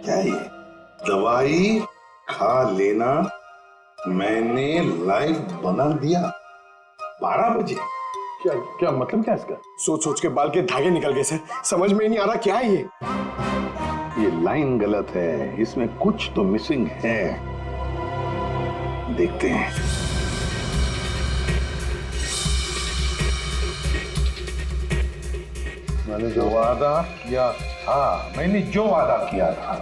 क्या ये दवाई खा लेना मैंने लाइव बना दिया 12 बजे? क्या क्या मतलब क्या इसका? सोच सोच के बाल के धागे निकल गए सर, समझ में नहीं आ रहा क्या है ये लाइन गलत है, इसमें कुछ तो मिसिंग है। देखते हैं। मैंने जो वादा किया था, मैंने जो वादा किया था,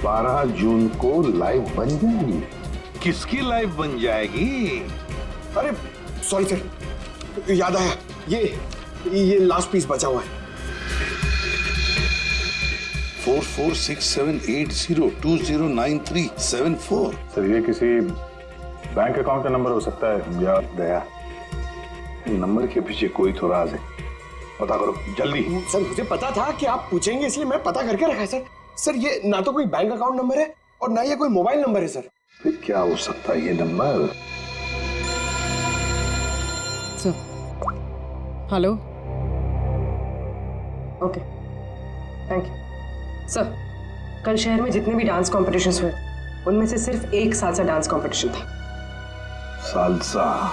बारह जून को लाइव बन जाएगी। किसकी लाइव बन जाएगी? अरे सॉरी सर, याद आया, ये लास्ट पीस बचा हुआ है। 446780209374। सर ये किसी बैंक अकाउंट का नंबर हो सकता है या? दया, नंबर के पीछे कोई तो राज है, पता करो जल्दी। सर मुझे पता था कि आप पूछेंगे, इसलिए मैं पता करके रखा है सर। सर ये ना तो कोई बैंक अकाउंट नंबर है और ना ये कोई मोबाइल नंबर है सर। फिर क्या हो सकता है ये number? Sir hello, okay thank you. Sir कल शहर में जितने भी डांस कॉम्पिटिशन्स हुए उनमें से सिर्फ एक सालसा डांस कॉम्पिटिशन था। सालसा?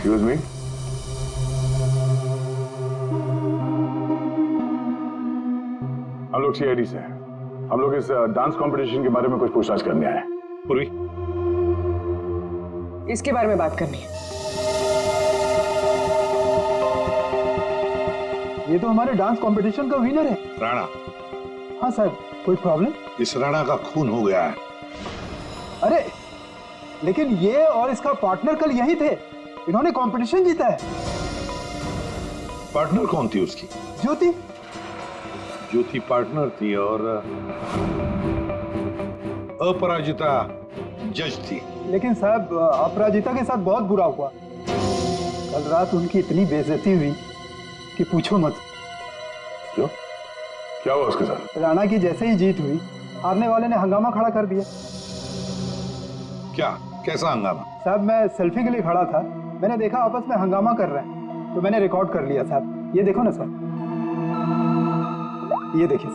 एक्सक्यूज मी, हम लोग सीआईडी से हैं। हम लोग इस डांस कंपटीशन के बारे में कुछ पूछताछ करने आए हैं। पूर्वी, इसके बारे में बात करनी है। ये तो हमारे डांस कंपटीशन का विनर है। राणा? हाँ सर, कोई प्रॉब्लम? इस राणा का खून हो गया है। अरे लेकिन ये और इसका पार्टनर कल यही थे, इन्होंने कंपटीशन जीता है। पार्टनर कौन थी उसकी? ज्योति। ज्योति पार्टनर थी और अपराजिता जज थी। लेकिन साहब अपराजिता के साथ बहुत बुरा हुआ। कल रात उनकी इतनी बेइज्जती हुई कि पूछो मत। क्यों? क्या हुआ उसके साथ? राणा की जैसे ही जीत हुई, हारने वाले ने हंगामा खड़ा कर दिया। क्या? कैसा हंगामा? साहब मैं सेल्फी के लिए खड़ा था, मैंने देखा आपस में हंगामा कर रहे हैं, तो मैंने रिकॉर्ड कर लिया साहब। ये देखो ना सर, ये देखिए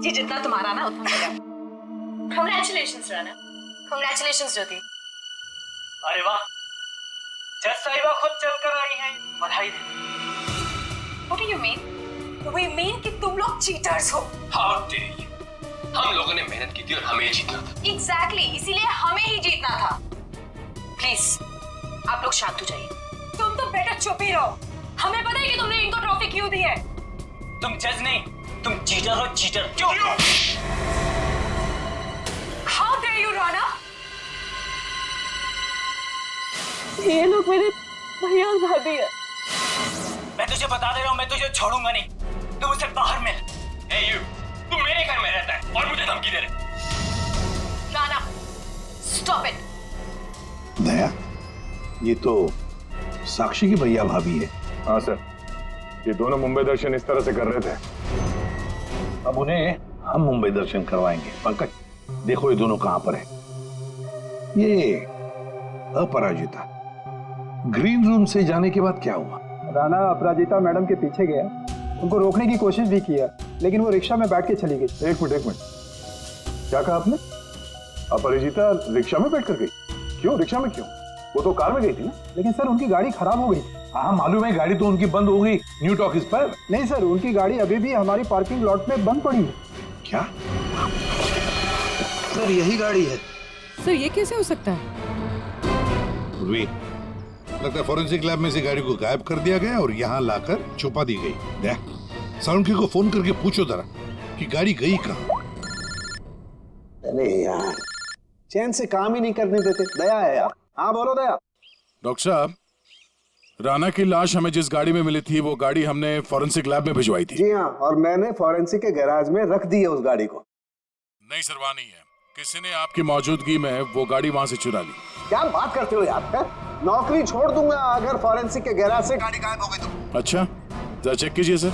जी, जितना तुम्हारा ना उतना मेरा। कांग्रेचुलेशंस राणा। कांग्रेचुलेशंस ज्योति। अरे वाह, जज साहिबा खुद चलकर आई हैं, बधाई दे। What do you mean? We mean कि तुम लोग चीटर्स हो। How dare you? हम लोगों ने मेहनत की थी और हमें जीतना था। Exactly, इसीलिए हमें ही जीतना था। प्लीज आप लोग शांत हो जाइए। तुम तो बेटा चुप ही रहो। हमें पता है कि तुमने इनको ट्रॉफी क्यों दी है। तुम जज नहीं, तुम चीटर हो, चीटर। क्यों? How dare you, Rana? ये लोग मेरे भैया और भाभी है। मैं तुझे बता दे रहा हूँ, मैं तुझे छोड़ूंगा नहीं। तुम उसे बाहर मिल। Hey you, तू मेरे घर में रहता है और मुझे धमकी दे रहे। Rana, stop it. दया, ये तो साक्षी की भैया भाभी है। हाँ सर, ये दोनों मुंबई दर्शन इस तरह से कर रहे थे। अब उन्हें हम मुंबई दर्शन करवाएंगे। पंकज देखो ये दोनों कहां पर है। ये अपराजिता ग्रीन रूम से जाने के बाद क्या हुआ? राणा अपराजिता मैडम के पीछे गया, उनको रोकने की कोशिश भी किया, लेकिन वो रिक्शा में बैठ के चली गई। एक मिनट, क्या कहा आपने? अपराजिता रिक्शा में बैठ कर गई? क्यों रिक्शा में क्यों? वो तो कार में गई थी ना। लेकिन सर उनकी गाड़ी खराब हो गई। हाँ मालूम है, गाड़ी तो उनकी बंद हो गई न्यू टॉकीज पर। नहीं सर, उनकी गाड़ी अभी भी हमारी पार्किंग लॉट में बंद पड़ी है। क्या? सर यही गाड़ी है। सर ये कैसे हो सकता है? लगता है फॉरेंसिक लैब में से गाड़ी को गायब कर दिया गया और यहाँ लाकर छुपा दी गई। साउंड को फोन करके पूछो जरा कि गाड़ी गई कहाँ। अरे यार, चैन से काम ही नहीं करने देते। दया है यार। हाँ बोलो दया। डॉक्टर साहब, राणा की लाश हमें जिस गाड़ी में मिली थी वो गाड़ी हमने फॉरेंसिक लैब में भिजवाई थी। जी हाँ, और मैंने फॉरेंसिक के गैराज में रख दी है उस गाड़ी को। नहीं सर, वहाँ नहीं है। किसी ने आपकी मौजूदगी में वो गाड़ी वहां से चुरा ली। क्या बात करते हो यार? हैं? नौकरी छोड़ दूंगा अगर फॉरेंसिक के गैराज से गाड़ी गायब हो गई तो। अच्छा, जरा चेक कीजिए सर।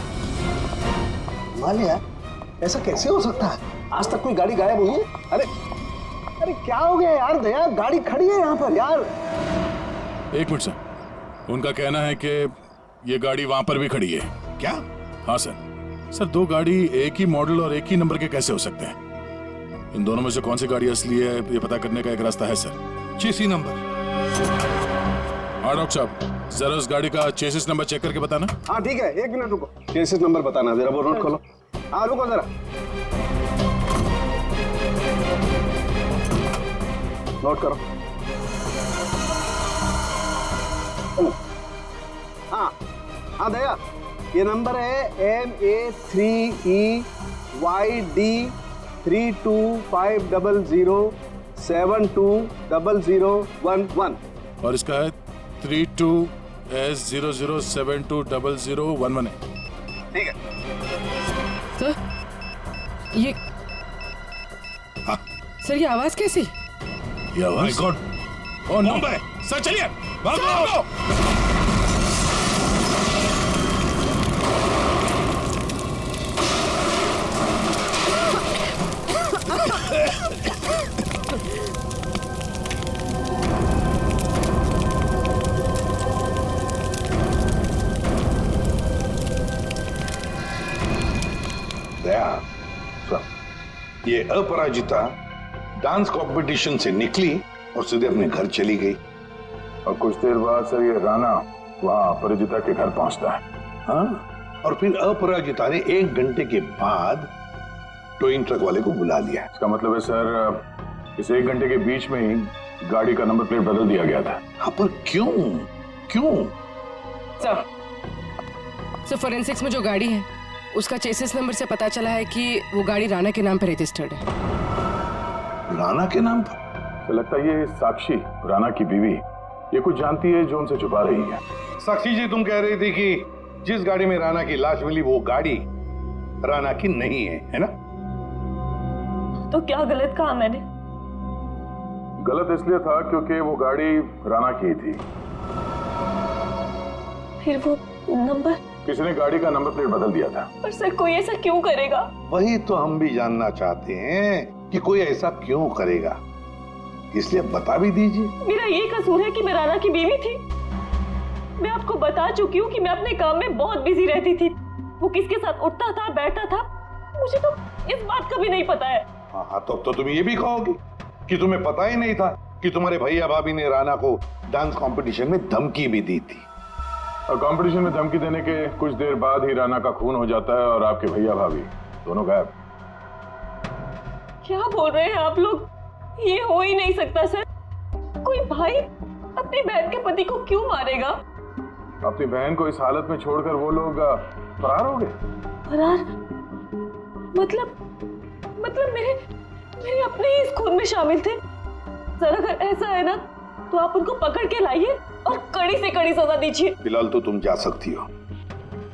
मान यार, ऐसा कैसे हो सकता है? आज तक कोई गाड़ी गायब हुई है? अरे अरे क्या हो गया यार दया, गाड़ी खड़ी है यहाँ पर यार। एक मिनट सर, उनका कहना है कि ये गाड़ी वहां पर भी खड़ी है। क्या? हाँ सर, दो गाड़ी एक ही मॉडल और एक ही नंबर के कैसे हो सकते हैं? इन दोनों में से कौन सी गाड़ी असली है ये पता करने का एक रास्ता है सर। चेसी नंबर। हाँ डॉक्टर साहब, जरा उस गाड़ी का चेसिस नंबर चेक करके बताना। हाँ ठीक है, 1 मिनट रुको, चेसिस नंबर बताना जरा, वो नोट खोलो। हाँ रुको जरा, नोट करो। हाँ हाँ दया, ये नंबर है MA3EYD325007200011 और इसका है 32S00720011 है। ठीक है। सर ये सर ये आवाज कैसी? ये आवाज गॉड, ओह नो सर, चलिए भागो। दया, ये अपराजिता डांस कंपटीशन से निकली और सीधे अपने घर चली गई। और कुछ देर बाद सर ये राणा वहां अपराजिता के घर पहुंचता है। हाँ, और फिर अपराजिता ने 1 घंटे के बाद टोइंग ट्रक वाले को बुला लिया। इसका मतलब है सर, इस 1 घंटे के बीच में ही गाड़ी का नंबर प्लेट बदल दिया गया था। हाँ, पर क्यों? सर फोरेंसिक्स में जो गाड़ी है उसका चेसिस नंबर से पता चला है कि वो गाड़ी राणा के नाम पर रजिस्टर्ड है। राणा के नाम पर? तो लगता है ये साक्षी, राणा की बीवी, ये कुछ जानती है जो उनसे छुपा रही है। साक्षी जी, तुम कह रही थी कि जिस गाड़ी में राणा की लाश मिली वो गाड़ी राणा की नहीं है ना? तो क्या गलत कहा मैंने? गलत इसलिए था क्योंकि वो गाड़ी राणा की थी। फिर वो नंबर? किसी ने गाड़ी का नंबर प्लेट बदल दिया था। पर सर कोई ऐसा क्यों करेगा? वही तो हम भी जानना चाहते हैं कि कोई ऐसा क्यों करेगा, इसलिए बता भी दीजिए। मेरा ये कसूर है कि मैं राणा की बीवी थी। मैं आपको बता चुकी हूँ कि मैं अपने काम में बहुत बिजी रहती थी। वो किसके साथ उठता था बैठता था मुझे तो इस बात का भी नहीं पता है। हाँ, तो तुम ये भी कहोगे कि तुम्हें पता ही नहीं था कि तुम्हारे भैया भाभी ने राणा को डांस कंपटीशन में धमकी भी दी थी। और कंपटीशन में धमकी देने के कुछ देर बाद ही राणा का खून हो जाता है और आपके भैया भाभी दोनों गायब। क्या बोल रहे हैं आप लोग? ये हो ही नहीं सकता सर। कोई भाई अपनी बहन के पति को क्यों मारेगा? अपनी बहन को इस हालत में छोड़कर वो लोग फरार हो गए। फरार? मतलब मेरे अपने ही इस खून में शामिल थे। सर अगर ऐसा है ना तो आप उनको पकड़ के लाइए और कड़ी से कड़ी सजा दीजिए। फिलहाल तो तुम जा सकती हो,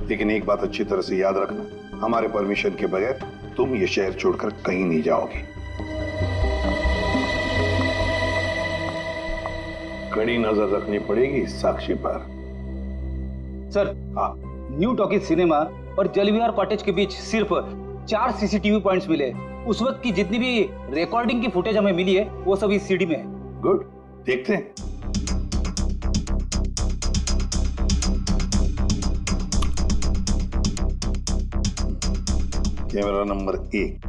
लेकिन एक बात अच्छी तरह से याद रखना, हमारे परमिशन के बगैर तुम ये शहर छोड़कर कहीं नहीं जाओगे। कड़ी नजर रखनी पड़ेगी साक्षी पर। सर, न्यू टॉकीज सिनेमा और जलविहार कॉटेज के बीच सिर्फ 4 सीसीटीवी पॉइंट्स मिले। उस वक्त की जितनी भी रिकॉर्डिंग की फुटेज हमें मिली है वो सब इस सीडी में है। गुड, देखते हैं। कैमरा नंबर 1,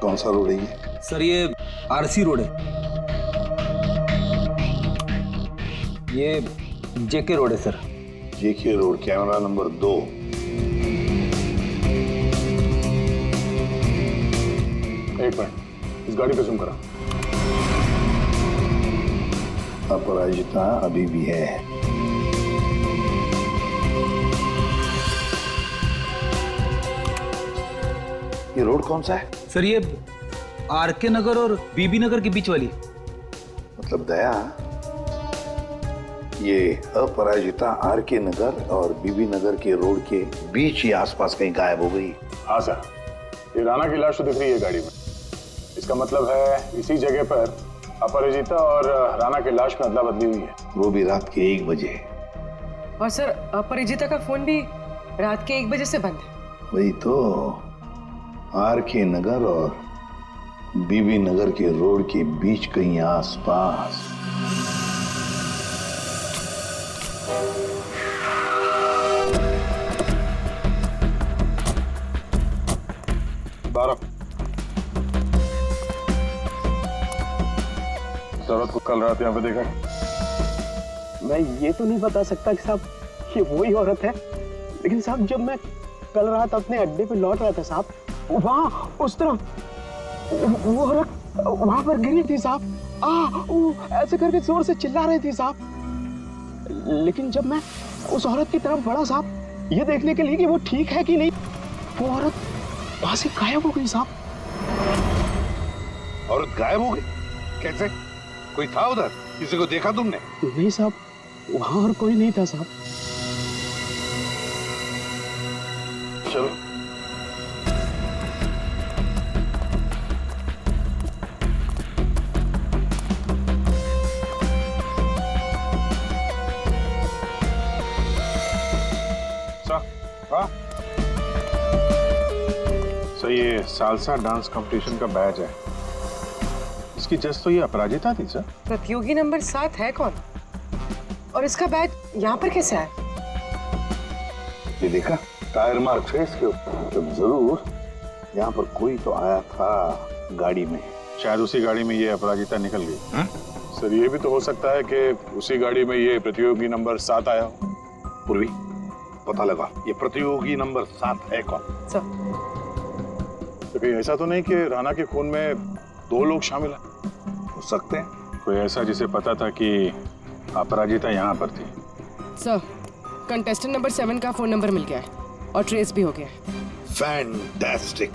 कौन सा रोड है ये? सर ये आरसी रोड है। ये जेके रोड है सर। जेके रोड, कैमरा नंबर 2। एक मिनट, इस गाड़ी पे जूम करा। अपराजिता अभी भी है। ये रोड कौन सा है? सर ये आरके नगर और बीबी नगर के बीच वाली। मतलब दया, ये अपराजिता आरके नगर और बीबी नगर के रोड के बीच ही आसपास कहीं गायब हो गई। हाँ सर, ये राणा की लाश तो दिख रही है गाड़ी में। इसका मतलब है इसी जगह पर अपराजिता और राणा की लाश में अदला बदली हुई है। वो भी रात के 1 बजे। और सर अपरिजिता का फोन भी रात के 1 बजे से बंद है। वही तो, आर के नगर और बीबी नगर के रोड के बीच कहीं आसपास। औरत को कल रात यहाँ पे देखा? मैं ये तो नहीं बता सकता कि साहब ये वही औरत है, लेकिन साहब जब मैं कल रात अपने अड्डे पे लौट रहा था साहब, वहाँ उस तरफ वो औरत वहां पर गिरी थी साहब। वो ऐसे करके जोर से चिल्ला रही थी साहब। लेकिन जब मैं उस औरत की तरफ बढ़ा साहब, ये देखने के लिए कि वो ठीक है कि नहीं, वो औरत वहां से गायब हो गई साहब। औरत गायब हो गई? कैसे? कोई था उधर? किसी को देखा तुमने? नहीं साहब, वहां और कोई नहीं था साहब। चलो। सर ये सालसा डांस कंपटीशन का बैच है, इसकी जज तो ये अपराजिता थी सर। प्रतियोगी नंबर 7 है कौन? और इसका बैच यहाँ पर कैसे आया? ये देखा टायर मार्क है इसके ऊपर, तो जरूर यहाँ पर कोई तो आया था गाड़ी में। शायद उसी गाड़ी में ये अपराजिता निकल गई। सर ये भी तो हो सकता है कि उसी गाड़ी में ये प्रतियोगी नंबर 7 आया हो। पूर्वी पता लगा ये प्रतियोगी नंबर 7 है कौन? सर तो कहीं ऐसा तो नहीं कि राणा के खून में 2 लोग शामिल हैं? हो सकते हैं। कोई ऐसा जिसे पता था कि अपराजिता यहाँ पर थी? सर कंटेस्टेंट नंबर 7 का फोन नंबर मिल गया है और ट्रेस भी हो गया है। फैंटास्टिक।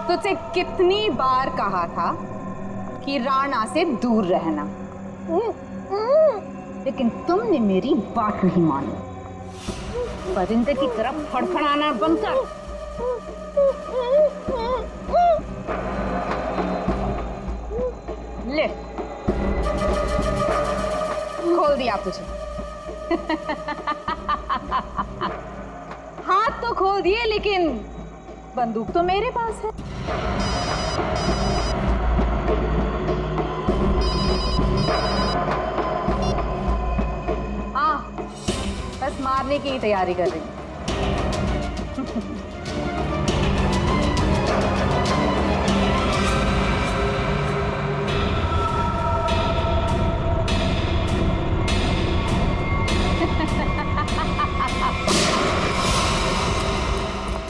तुझसे कितनी बार कहा था कि राणा से दूर रहना, लेकिन तुमने मेरी बात नहीं मानी। परिंदे की तरफ फड़फड़ाना बंद कर। ले, खोल दिया तुझे। हाथ तो खोल दिए, लेकिन बंदूक तो मेरे पास है। बस मारने की तैयारी कर रही हूँ।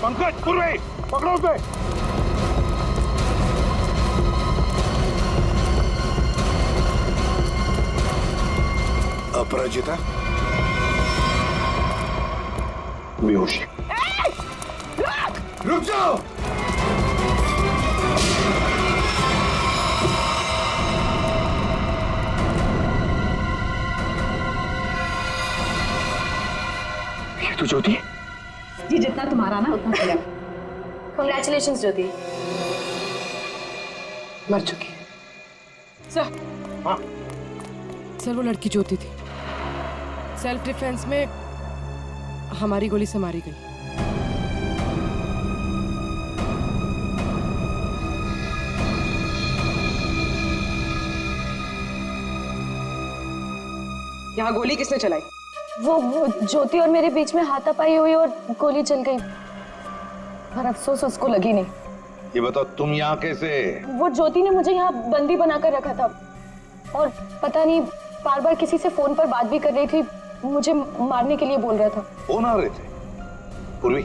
पंकज, पूर्वी, पकड़ो उसे। अपराजिता बेहोशी। रुक जाओ। ये तो ज्योति। जी जितना तुम्हारा ना उतना मेरा। कांग्रेचुलेशंस ज्योति। मर चुकी है सर। हाँ सर वो लड़की ज्योति थी। सेल्फ डिफेंस में हमारी गोली से मारी गई। यहाँ गोली किसने चलाई? वो ज्योति और मेरे बीच में हाथापाई हुई और गोली चल गई, पर अफसोस उसको लगी नहीं। ये बताओ तुम यहाँ कैसे? वो ज्योति ने मुझे यहाँ बंदी बनाकर रखा था और पता नहीं बार बार किसी से फोन पर बात भी कर रही थी, मुझे मारने के लिए बोल रहा था। फोन आ रहे थे? पूर्वी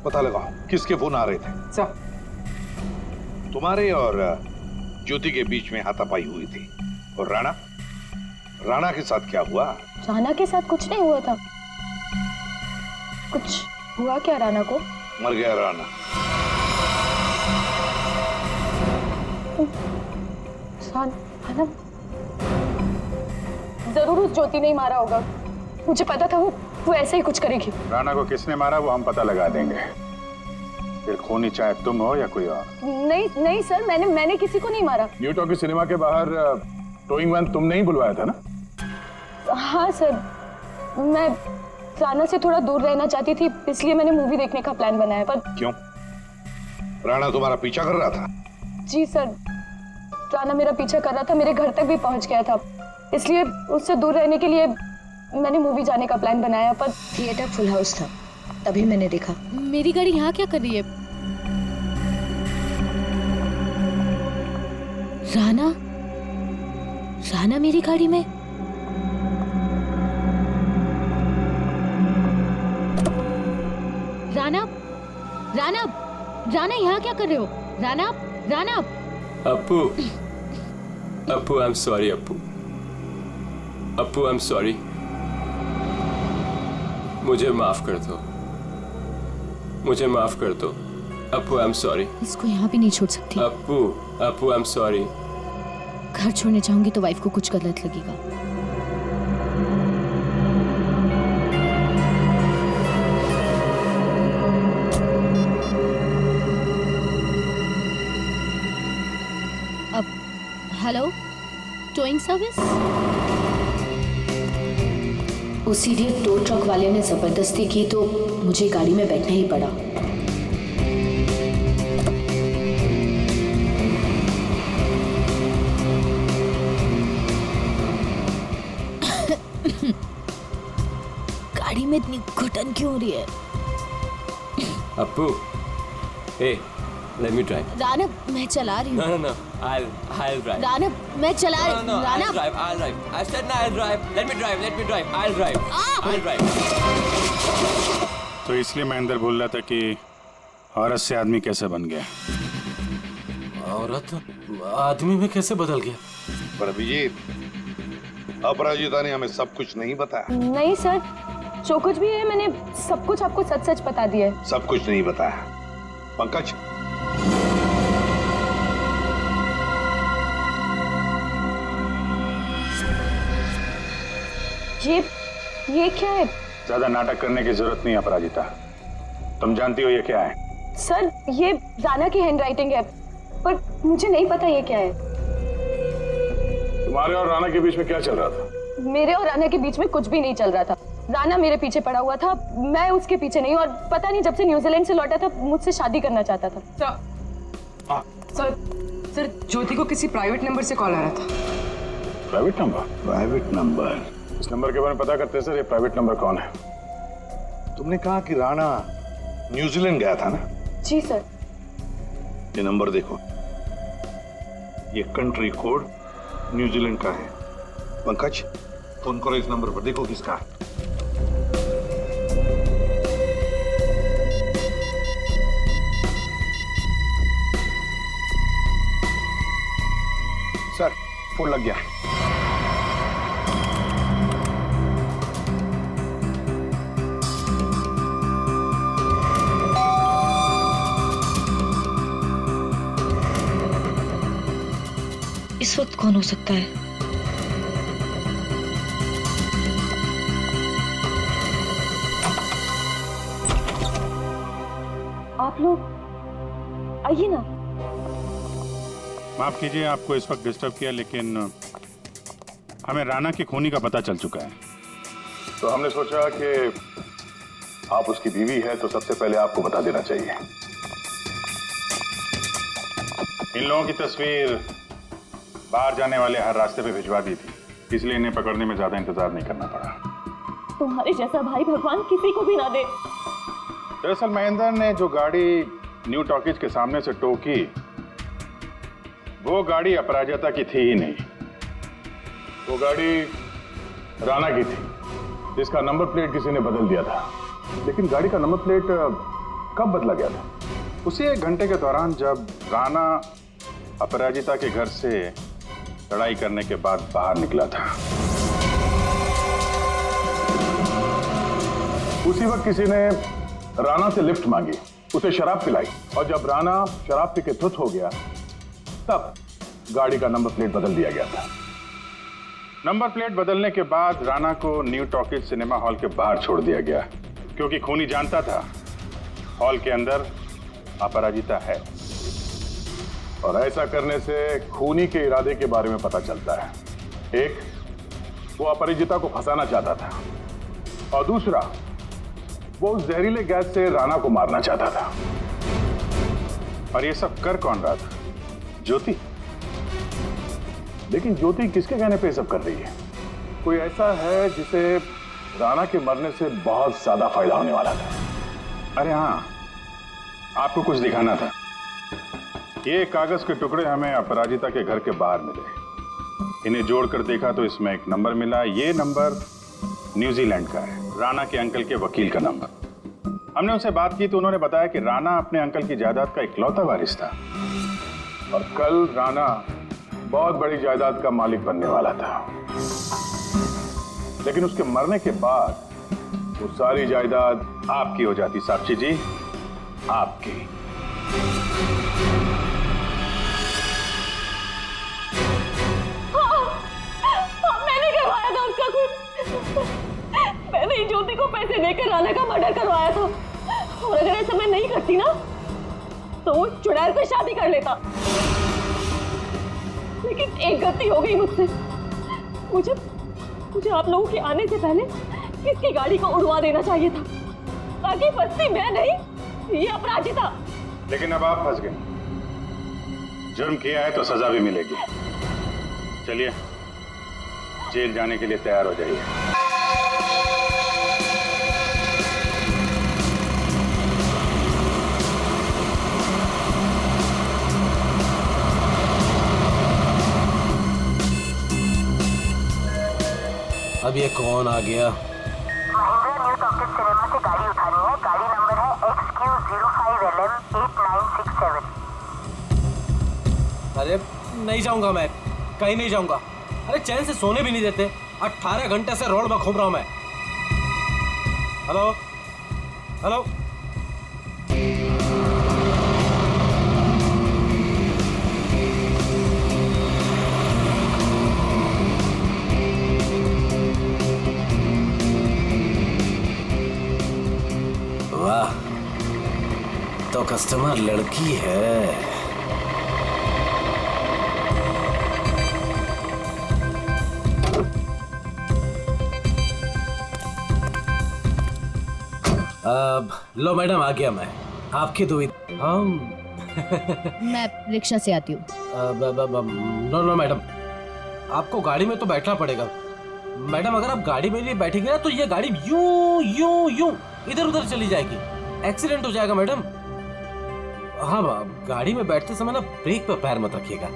पता लगाओ किसके फोन आ रहे थे। सर तुम्हारे और ज्योति के बीच में हाथापाई हुई थी। और राणा, राणा के साथ क्या हुआ? राणा के साथ कुछ नहीं हुआ था। कुछ हुआ क्या राणा को? मर गया राणा। राणा जरूर उस ज्योति ने ही मारा होगा। मुझे पता था वो ऐसे ही कुछ करेगी। राणा को किसने मारा वो हम पता लगा देंगे। फिर खूनी चाहे तुम हो या कोई और? नहीं नहीं सर, मैंने किसी को नहीं मारा। न्यू टॉकीज सिनेमा के बाहर टोइंग वैन तुमने ही बुलवाया था ना? हाँ सर, मैं राणा से थोड़ा दूर रहना चाहती थी, इसलिए मैंने मूवी देखने का प्लान बनाया। पर क्यों? राणा तुम्हारा पीछा कर रहा था? जी सर, राणा मेरा पीछा कर रहा था, मेरे घर तक भी पहुंच गया था, इसलिए उससे दूर रहने के लिए मैंने मूवी जाने का प्लान बनाया। पर थिएटर फुल हाउस था, तभी मैंने देखा। मेरी गाड़ी यहाँ क्या कर रही है? राणा मेरी गाड़ी में? राणा यहाँ क्या कर रहे हो? Rana Appu, I am sorry Appu, I am sorry, मुझे माफ कर दो अप्पू, आई एम सॉरी। इसको यहाँ भी नहीं छोड़ सकती। Appu I am sorry. घर छोड़ने चाहूंगी तो वाइफ को कुछ गलत लगेगा। अब हेलो, टोइंग सर्विस? उस इडियट टो ट्रक वाले ने जबरदस्ती की तो मुझे गाड़ी में बैठना ही पड़ा। गाड़ी में इतनी घुटन क्यों हो रही है? Appu, hey, let me drive. Rana, मैं चला रही हूँ। No, I'll drive. राणा, मैं चला रही हूँ। No, I'll drive. I said no, I'll drive. Let me drive. I'll drive. तो इसलिए मैं अंदर बोल रहा था कि औरत से आदमी कैसे बन गया? औरत आदमी में कैसे बदल गया? पर अभिजीत, अपराजिता ने हमें सब कुछ नहीं बताया। नहीं सर, जो कुछ भी है मैंने सब कुछ आपको सच बता दिया है। सब कुछ नहीं बताया। पंकज, ये क्या है? ज्यादा नाटक करने की जरूरत नहीं अपराजिता, तुम जानती हो ये क्या है? सर, ये राणा की हैंडराइटिंग है, पर मुझे नहीं पता ये क्या है। तुम्हारे और राणा के बीच में क्या चल रहा था? मेरे और राणा के बीच में कुछ भी नहीं चल रहा था। राणा मेरे पीछे पड़ा हुआ था, मैं उसके पीछे नहीं, और पता नहीं जब से न्यूजीलैंड से लौटा था मुझसे शादी करना चाहता था। सर, ज्योति को किसी प्राइवेट नंबर से कॉल आ रहा था। Private number? इस नंबर के बारे में पता करते सर, ये प्राइवेट नंबर कौन है? तुमने कहा कि राणा न्यूजीलैंड गया था ना? जी सर। ये नंबर देखो, ये कंट्री कोड न्यूजीलैंड का है। पंकज, फोन करो इस नंबर पर, देखो किसका है। सर, फोन लग गया। इस वक्त कौन हो सकता है? आप लोग आइए ना। माफ कीजिए आपको इस वक्त डिस्टर्ब किया, लेकिन हमें राणा की खूनी का पता चल चुका है। तो हमने सोचा कि आप उसकी बीवी है तो सबसे पहले आपको बता देना चाहिए। इन लोगों की तस्वीर बाहर जाने वाले हर रास्ते पे भिजवा दी थी, इसलिए इन्हें पकड़ने में ज्यादा इंतजार नहीं करना पड़ा। तुम्हारे जैसा भाई भगवान किसी को भी ना दे। दरअसल महेंद्र ने जो गाड़ी न्यू टॉकीज के सामने से टो की, वो गाड़ी अपराजिता की थी ही नहीं। वो गाड़ी राणा की थी, जिसका नंबर प्लेट किसी ने बदल दिया था। लेकिन गाड़ी का नंबर प्लेट कब बदला गया था? उसी 1 घंटे के दौरान जब राणा अपराजिता के घर से लड़ाई करने के बाद बाहर निकला था। उसी वक्त किसी ने राणा से लिफ्ट मांगी, उसे शराब पिलाई, और जब राणा शराब पी के धुत हो गया तब गाड़ी का नंबर प्लेट बदल दिया गया था। नंबर प्लेट बदलने के बाद राणा को न्यू टॉकीज सिनेमा हॉल के बाहर छोड़ दिया गया, क्योंकि खूनी जानता था हॉल के अंदर अपराजिता है, और ऐसा करने से खूनी के इरादे के बारे में पता चलता है। एक, वो अपराजिता को फंसाना चाहता था, और दूसरा, वो उस जहरीले गैस से राणा को मारना चाहता था। और ये सब कर कौन रहा था? ज्योति। लेकिन ज्योति किसके कहने पे सब कर रही है? कोई ऐसा है जिसे राणा के मरने से बहुत ज्यादा फायदा होने वाला था। अरे हाँ, आपको कुछ दिखाना था। ये कागज के टुकड़े हमें अपराजिता के घर के बाहर मिले। इन्हें जोड़कर देखा तो इसमें एक नंबर मिला। ये नंबर न्यूजीलैंड का है, राणा के अंकल के वकील का नंबर। हमने उनसे बात की तो उन्होंने बताया कि राणा अपने अंकल की जायदाद का इकलौता वारिस था, और कल राणा बहुत बड़ी जायदाद का मालिक बनने वाला था। लेकिन उसके मरने के बाद वो सारी जायदाद आपकी हो जाती। साक्षी जी, आपकी। मैंने करवाया था उसका खून। मैंने ही ज्योति को पैसे देकर राणा का मर्डर करवाया था, और अगर ऐसा मैं नहीं करती ना तो वो चुड़ैल पे शादी कर लेता। लेकिन एक गलती हो गई मुझसे। मुझे आप लोगों के आने से पहले इसकी गाड़ी को उड़वा देना चाहिए था, ताकि फंसती मैं नहीं, ये अपराजिता। लेकिन अब आप फंस गए। जुर्म किया है तो सजा भी मिलेगी। चलिए, जेल जाने के लिए तैयार हो जाइए। अब ये कौन आ गया? महिंद्रा न्यू टॉकीज सिनेमा से गाड़ी उठानी है। गाड़ी नंबर है XQ05LM8967। अरे नहीं जाऊंगा मैं, कहीं नहीं जाऊंगा। अरे चैन से सोने भी नहीं देते। 18 घंटे से रोड में घूम रहा हूं मैं। हेलो हेलो, वाह, तो कस्टमर लड़की है। अब लो मैडम, आ गया मैं। आपकी दुविधा हम मैं रिक्शा से आती हूँ। नो मैडम, आपको गाड़ी में तो बैठना पड़ेगा। मैडम, अगर आप गाड़ी में नहीं बैठेंगे ना तो ये गाड़ी यूं यूं यूं इधर उधर चली जाएगी, एक्सीडेंट हो जाएगा मैडम। हाँ, गाड़ी में बैठते समय ना ब्रेक पर पैर मत रखिएगा।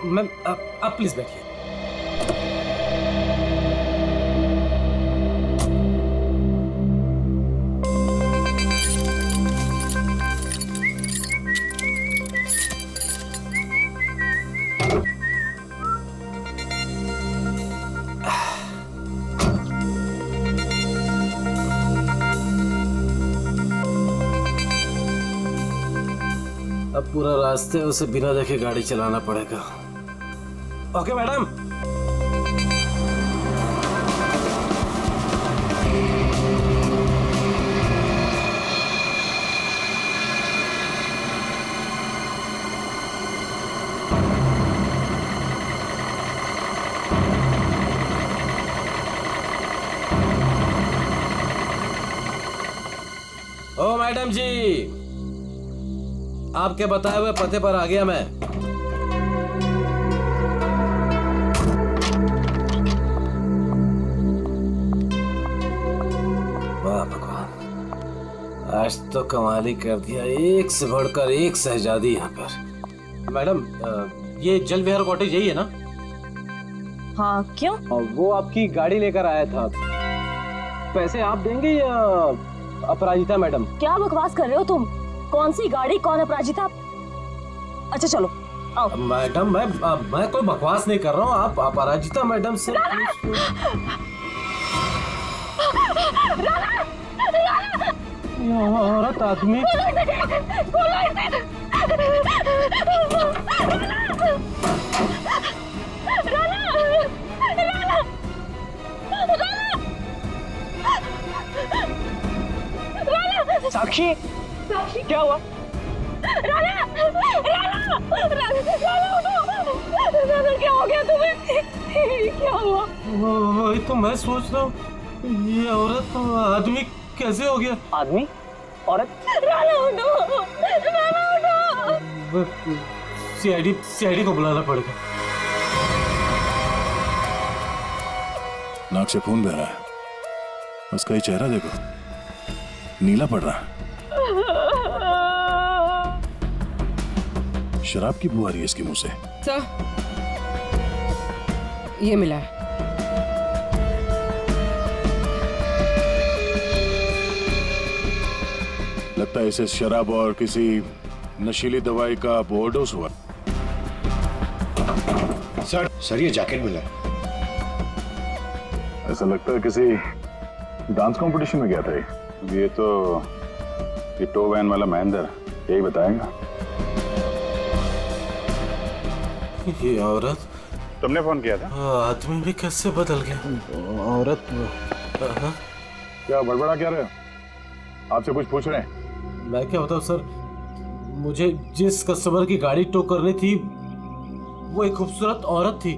मैम, आप प्लीज बैठिए। अब पूरा रास्ते उसे बिना देखे गाड़ी चलाना पड़ेगा। Okay madam. ओ मैडम जी, आपके बताए हुए पते पर आ गया मैं। वाह भगवान, आज तो कमाल ही कर दिया। एक से बढ़कर एक शहजादी यहाँ पर। मैडम, ये जल विहार कॉटेज यही है ना? हाँ, क्यों? वो आपकी गाड़ी लेकर आया था। पैसे आप देंगे या अपराजिता मैडम? क्या बकवास कर रहे हो तुम? कौन सी गाड़ी, कौन अपराजिता? अच्छा चलो आओ। मैडम, मैं कोई बकवास नहीं कर रहा हूँ। आप अपराजिता मैडम से औरत आदमी साक्षी, क्या हुआ? हो गया तुम्हें? क्या हुआ? वही तो मैं सोच रहा हूँ, ये औरत तो आदमी कैसे हो गया? आदमी? औरत? राणा उठो, राणा उठो। सीआईडी को बुलाना पड़ेगा। नाक से खून बह रहा है, उसका ही चेहरा देखो, नीला पड़ रहा है। शराब की बू आ रही है इसके मुंह से। सर, ये मिला है। लगता है इसे शराब और किसी नशीली दवाई का ओवरडोज हुआ। सर ये जैकेट मिला। ऐसा लगता है किसी डांस कंपटीशन में गया था ये तो ये टो वैन वाला महेंद्र यही बताएगा। ये औरत, तुमने फोन किया था? आदमी भी कैसे बदल गया? औरत क्या बड़बड़ा क्या रहे हो? आपसे कुछ पूछ रहे हैं? मैं क्या बताऊं सर, मुझे जिस कस्टमर की गाड़ी टो करनी थी वो एक खूबसूरत औरत थी,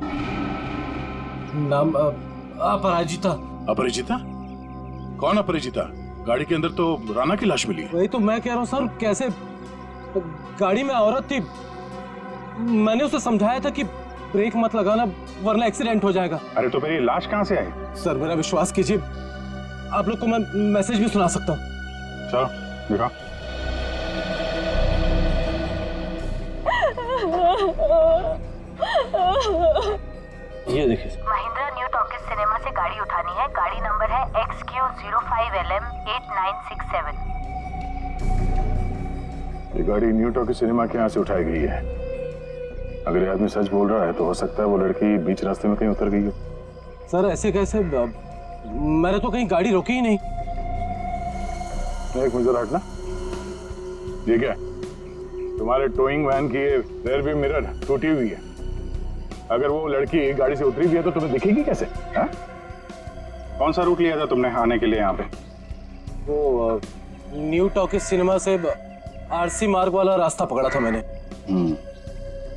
नाम अपराजिता। अपरिचिता? कौन अपरिचिता? गाड़ी के अंदर तो राणा की लाश मिली है। वही तो मैं कह रहा हूँ सर, कैसे गाड़ी में औरत थी, मैंने उसे समझाया था कि ब्रेक मत लगाना वरना एक्सीडेंट हो जाएगा। अरे तो फिर ये लाश कहाँ से आई? सर मेरा विश्वास कीजिए, आप लोग को मैं मैसेज भी सुना सकता हूँ। चलो दिखा। ये देखिए, महिंद्रा न्यू टॉकीज सिनेमा से गाड़ी उठानी है। गाड़ी नंबर है XQ05LM 8967। ये गाड़ी न्यू टॉकीज सिनेमा के यहाँ से उठाई गई है। अगर ये आदमी सच बोल रहा है तो हो सकता है वो लड़की बीच रास्ते में कहीं उतर गई हो। सर ऐसे कैसे, मैंने तो कहीं गाड़ी रोकी ही नहीं। एक मिनट हटना। ये क्या, तुम्हारे टोइंग वैन की रेयर व्यू मिरर टूटी हुई है। अगर वो लड़की गाड़ी से उतरी भी है तो तुम्हें दिखेगी कैसे? हा? कौन सा रूट लिया था तुमने आने के लिए यहाँ पे? वो न्यू टॉकीज सिनेमा से आरसी मार्ग वाला रास्ता पकड़ा था मैंने।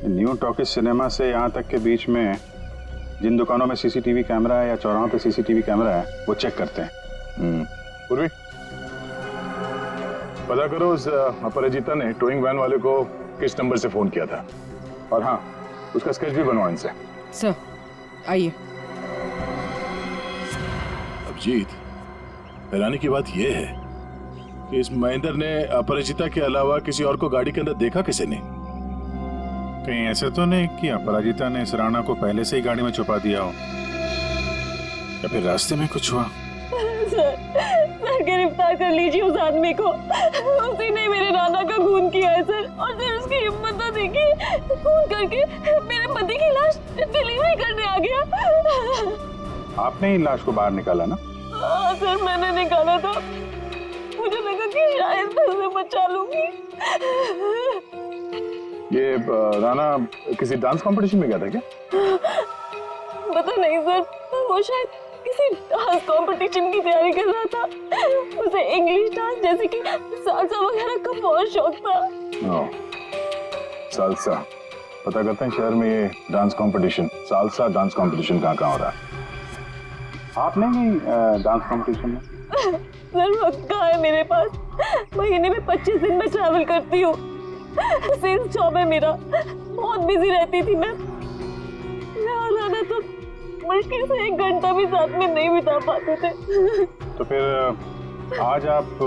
न्यू टॉकीज सिनेमा से यहाँ तक के बीच में जिन दुकानों में सीसीटीवी कैमरा है या चौराहों पे सीसीटीवी कैमरा है वो चेक करते हैं। पूर्वी, पता करो उस अपराजिता ने टोइंग वैन वाले को किस नंबर से फोन किया था, और हाँ उसका स्केच भी बनवाओ इनसे। सर आइए। अभिजीत, हैरानी की बात यह है कि इस महेंद्र ने अपराजिता के अलावा किसी और को गाड़ी के अंदर देखा किसी ने? कहीं ऐसे तो नहीं कि अपराजिता ने इस राणा को पहले से ही गाड़ी में छुपा दिया हो, या फिर रास्ते में कुछ हुआ? सर गिरफ्तार कर लीजिए उस आदमी को। उसी ने मेरे राणा का खून किया है सर, और फिर उसकी हिम्मत तो देखिए, खून करके मेरे पति की लाश डिलीवरी करने आ गया। आपने ही लाश को बाहर निकाला ना? हाँ सर मैंने निकाला था, मुझे लगा कि शायद मैं उसे बचा लूंगी। ये राणा किसी डांस कंपटीशन में गया था क्या? पता नहीं सर, वो शायद किसी डांस कंपटीशन की तैयारी कर रहा था। उसे इंग्लिश डांस जैसे कि सालसा वगैरह का बहुत शौक था। सालसा, पता करते हैं शहर में ये dance competition, salsa dance competition कहाँ हो रहा है। आपने भी डांस कंपटीशन में? सर वक्त कहाँ है मेरे पास, महीने में 25 दिन में ट्रैवल करती हूँ। सेल्स जॉब है मेरा, बहुत बिजी रहती थी मैं और राणा तो मुश्किल से 1 घंटा भी साथ में नहीं बिता पाते थे। तो फिर आज आप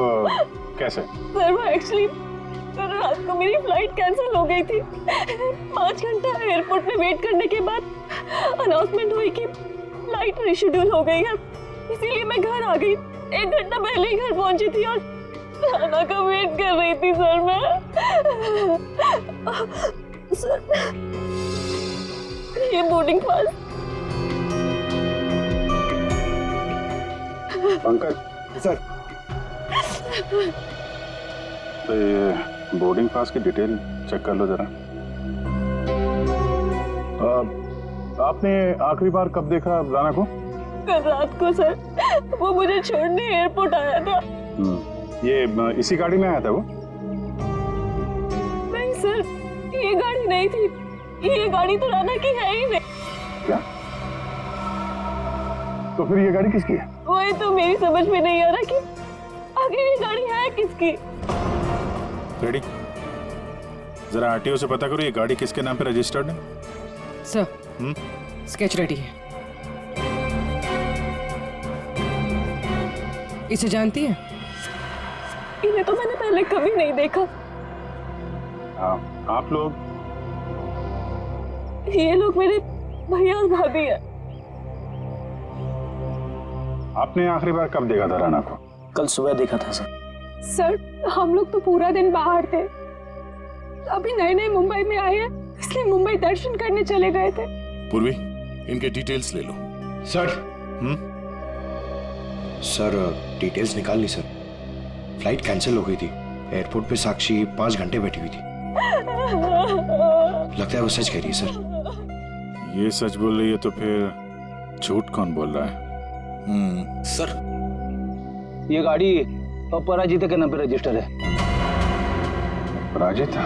कैसे? सर वो एक्चुअली कल रात को मेरी फ्लाइट कैंसिल हो गई थी। 5 घंटा एयरपोर्ट में वेट करने के बाद अनाउंसमेंट हुई कि फ्लाइट रिशेड्यूल हो गई है, इसीलिए मैं घर आ गई। 1 घंटा पहले ही घर पहुंची थी और राणा का वेट कर रही थी सर मैं। सर ये बोर्डिंग पास। पंकज सर, तो ये बोर्डिंग पास की डिटेल चेक कर लो जरा। आपने आखिरी बार कब देखा राणा को? कल रात को सर, वो मुझे छोड़ने एयरपोर्ट आया था। ये इसी गाड़ी में आया था वो? नहीं सर, ये गाड़ी नहीं थी, ये गाड़ी तो राणा की है ही नहीं। क्या? तो फिर ये गाड़ी किसकी है? वही तो मेरी समझ में नहीं आ रहा कि आखिर ये गाड़ी है किसकी। रेडी, जरा आरटीओ से पता करो ये गाड़ी किसके नाम पे रजिस्टर्ड है। सर, स्केच रेडी है। इसे जानती है? इन्हें तो मैंने पहले कभी नहीं देखा। आप लोग? ये लोग मेरे भैया और भाभी है। आपने आखिरी बार कब देखा था राणा को? कल सुबह देखा था सर। सर, हम लोग तो पूरा दिन बाहर थे। अभी नए नए मुंबई में आए हैं, इसलिए मुंबई दर्शन करने चले गए थे। पूर्वी, इनके डिटेल्स ले लो। सर। सर, डिटेल्स निकाल ली सर। फ्लाइट कैंसिल हो गई थी। एयरपोर्ट पे साक्षी 5 घंटे बैठी हुई थी। लगता है वो सच कह रही है सर। ये सच बोल रही है तो फिर झूठ कौन बोल रहा है? सर, ये गाड़ी अपराजिता के नाम पे रजिस्टर है। अपराजिता?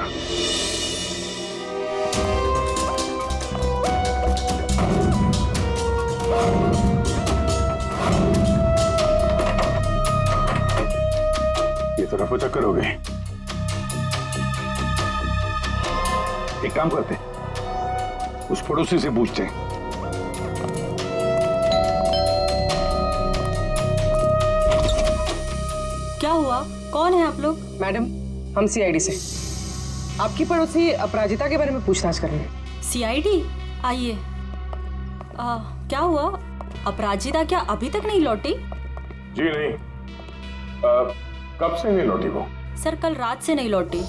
ये तो रफा चक्कर हो गए। एक काम करते, उस पड़ोसी से पूछते हैं। क्या हुआ? कौन है आप लोग? मैडम, हम सीआईडी से। आपकी पड़ोसी अपराजिता के बारे में पूछताछ कर रहे हैं। सीआईडी? आइए। क्या हुआ? अपराजिता क्या अभी तक नहीं लौटी? जी नहीं। कब से नहीं लौटी वो? सर, कल रात से नहीं लौटी।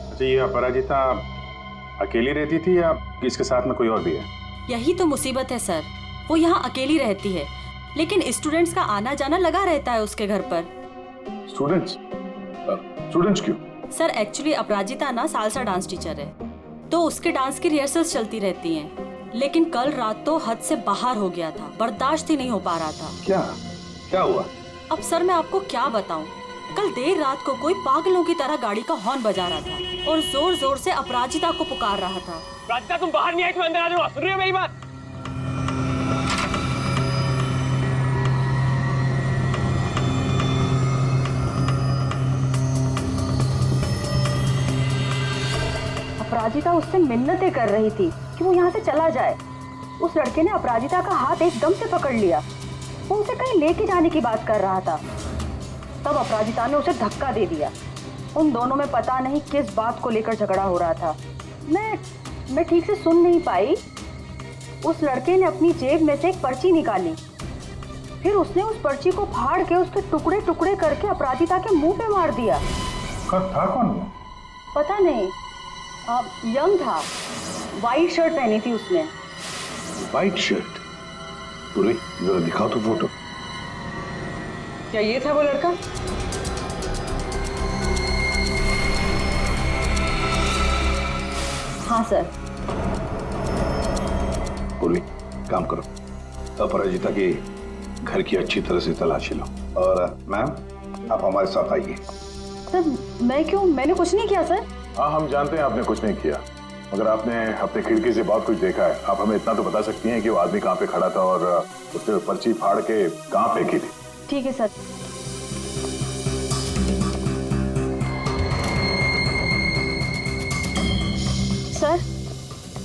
अच्छा, ये अपराजिता अकेली रहती थी या इसके साथ में कोई और भी है? यही तो मुसीबत है सर, वो यहाँ अकेली रहती है, लेकिन स्टूडेंट्स का आना जाना लगा रहता है उसके घर पर। स्टूडेंट्स? स्टूडेंट्स क्यों? सर, एक्चुअली अपराजिता ना सालसा डांस टीचर है, तो उसके डांस की रिहर्सल्स चलती रहती हैं। लेकिन कल रात तो हद से बाहर हो गया था, बर्दाश्त ही नहीं हो पा रहा था। क्या हुआ? अब सर मैं आपको क्या बताऊं, कल देर रात को कोई पागलों की तरह गाड़ी का हॉर्न बजा रहा था और जोर जोर से अपराजिता को पुकार रहा था। अपराजिता, तुम बाहर नहीं आई, तुम अंदर आ जाओ। सुन रही हो मेरी बात? अपराजिता उससे मिन्नतें कर रही थी कि वो यहाँ से चला जाए। उस लड़के ने अपराजिता का हाथ एकदम से पकड़ लिया। वो उसे कहीं लेके जाने की बात कर रहा था। तब अपराजिता ने उसे धक्का दे दिया। उन दोनों में पता नहीं किस बात को लेकर झगड़ा हो रहा था। मैं ठीक से सुन नहीं पाई। उस लड़के ने अपनी जेब में से एक पर्ची निकाली, फिर उसने उस पर्ची को फाड़ के उसके टुकड़े टुकड़े करके अपराजिता के मुंह पे मार दिया। था कौन? पता नहीं, यंग था, वाइट शर्ट पहनी थी उसने। White shirt? पूरी जरा दिखाओ तो फोटो। क्या ये था वो लड़का? हाँ सर। पूरी, काम करो, अपराजिता के घर की अच्छी तरह से तलाशी लो। और मैम, आप हमारे साथ आइए। सर, मैं क्यों? मैंने कुछ नहीं किया सर। हाँ, हम जानते हैं आपने कुछ नहीं किया, मगर आपने अपने खिड़की से बहुत कुछ देखा है। आप हमें इतना तो बता सकती हैं कि वो आदमी कहाँ पे खड़ा था और उसने पर्ची फाड़ के कहाँ फेंकी थी? ठीक है सर। सर,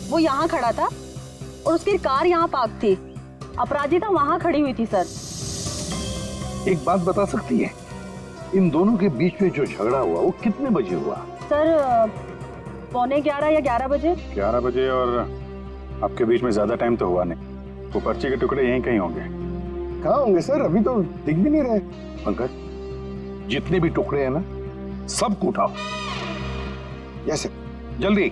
वो यहाँ खड़ा था और उसकी कार यहाँ पार्क थी। अपराजिता वहाँ खड़ी हुई थी सर। एक बात बता सकती है, इन दोनों के बीच में जो झगड़ा हुआ वो कितने बजे हुआ? सर, 11:15 या 11 बजे। 11 बजे, और आपके बीच में ज्यादा टाइम तो हुआ नहीं। वो पर्ची के टुकड़े यहीं कहीं होंगे। कहाँ होंगे सर? अभी तो दिख भी नहीं रहे। पंकज, जितने भी टुकड़े हैं ना, सबको उठाओ। Yes sir. जल्दी।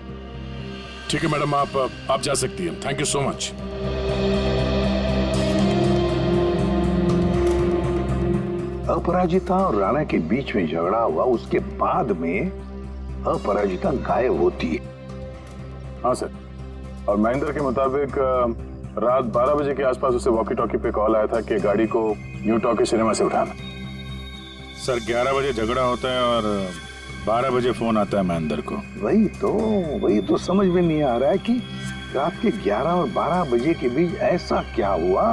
ठीक है मैडम, आप जा सकती हैं। Thank you so much. Aparajita और राणा के बीच में झगड़ा हुआ, उसके बाद में अपराजिता गायब होती है। हाँ सर, और महेंद्र के मुताबिक रात 12 बजे के आसपास उसे वॉकी टॉकी पे कॉल आया था कि गाड़ी को न्यू टॉकी सिनेमा से उठाना। सर, 11 बजे झगड़ा होता है और 12 बजे फोन आता है महेंद्र को। वही तो समझ में नहीं आ रहा है कि रात के 11 और 12 बजे के बीच ऐसा क्या हुआ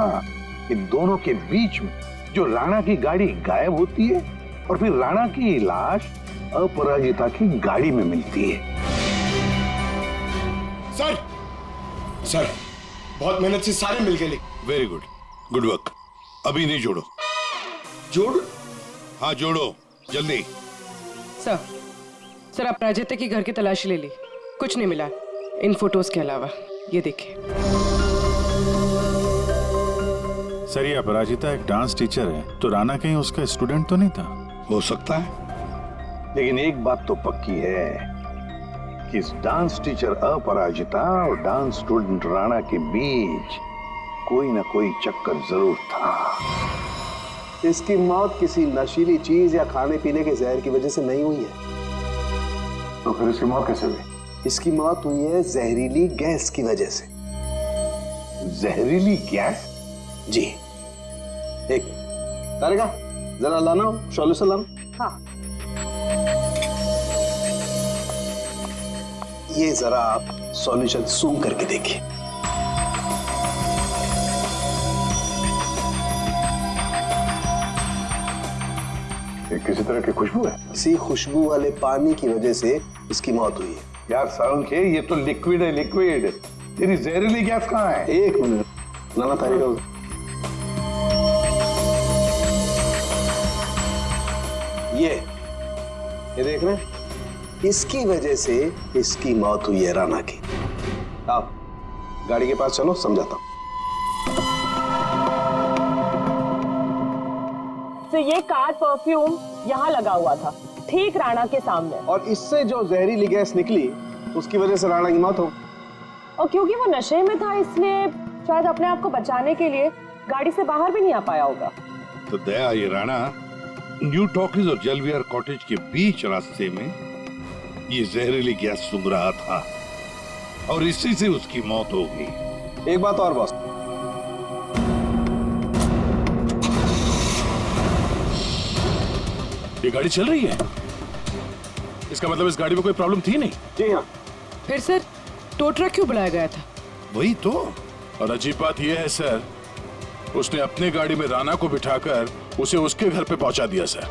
कि दोनों के बीच में जो राणा की गाड़ी गायब होती है और फिर राणा की लाश अपराजिता की गाड़ी में मिलती है? सर सर बहुत मेहनत से सारे मिल गए। Very good, good work. अभी नहीं जोड़ो। जोड़? हाँ जोड़ो जल्दी। सर अपराजिता की घर की तलाशी ले ली, कुछ नहीं मिला इन फोटोज के अलावा। ये देखिए सर, ये अपराजिता एक डांस टीचर है, तो राणा कहीं उसका स्टूडेंट तो नहीं था? हो सकता है, लेकिन एक बात तो पक्की है कि इस डांस टीचर अपराजिता और डांस स्टूडेंट राणा के बीच कोई ना कोई चक्कर जरूर था। इसकी मौत किसी नशीली चीज या खाने पीने के जहर की वजह से नहीं हुई है। तो फिर इसकी मौत कैसे हुई? इसकी मौत हुई है जहरीली गैस की वजह से। जहरीली गैस? जी। एक तारिका जरा लाना, सॉल्यूशन लाना। हाँ। ये जरा आप सॉल्यूशन सूंघ करके देखिए। किसी तरह की खुशबू है? इसी खुशबू वाले पानी की वजह से इसकी मौत हुई है। यार सारंग, ये तो लिक्विड है, लिक्विड। तेरी जहरीली गैस कहाँ है? एक मिनट लाना तारिका। ये देख रहे हैं, इसकी वजह से इसकी मौत हुई है राणा की। आप गाड़ी के पास चलो, समझाता हूं। तो ये कार परफ्यूम यहाँ लगा हुआ था, ठीक राणा के सामने, और इससे जो जहरीली गैस निकली उसकी वजह से राणा की मौत हो। और क्योंकि वो नशे में था इसलिए शायद अपने आप को बचाने के लिए गाड़ी से बाहर भी नहीं आ पाया होगा। तो दया, ये राणा न्यू टॉकीज और जलविहार कॉटेज के बीच रास्ते में ये जहरीली गैस सूंघ रहा था और इसी से उसकी मौत हो गई। एक बात और बॉस, ये गाड़ी चल रही है, इसका मतलब इस गाड़ी में कोई प्रॉब्लम थी नहीं। जी हाँ। फिर सर टो ट्रक क्यों बुलाया गया था? वही तो। और अजीब बात यह है सर, उसने अपने गाड़ी में राणा को बिठाकर उसे उसके घर पे पहुंचा दिया सर।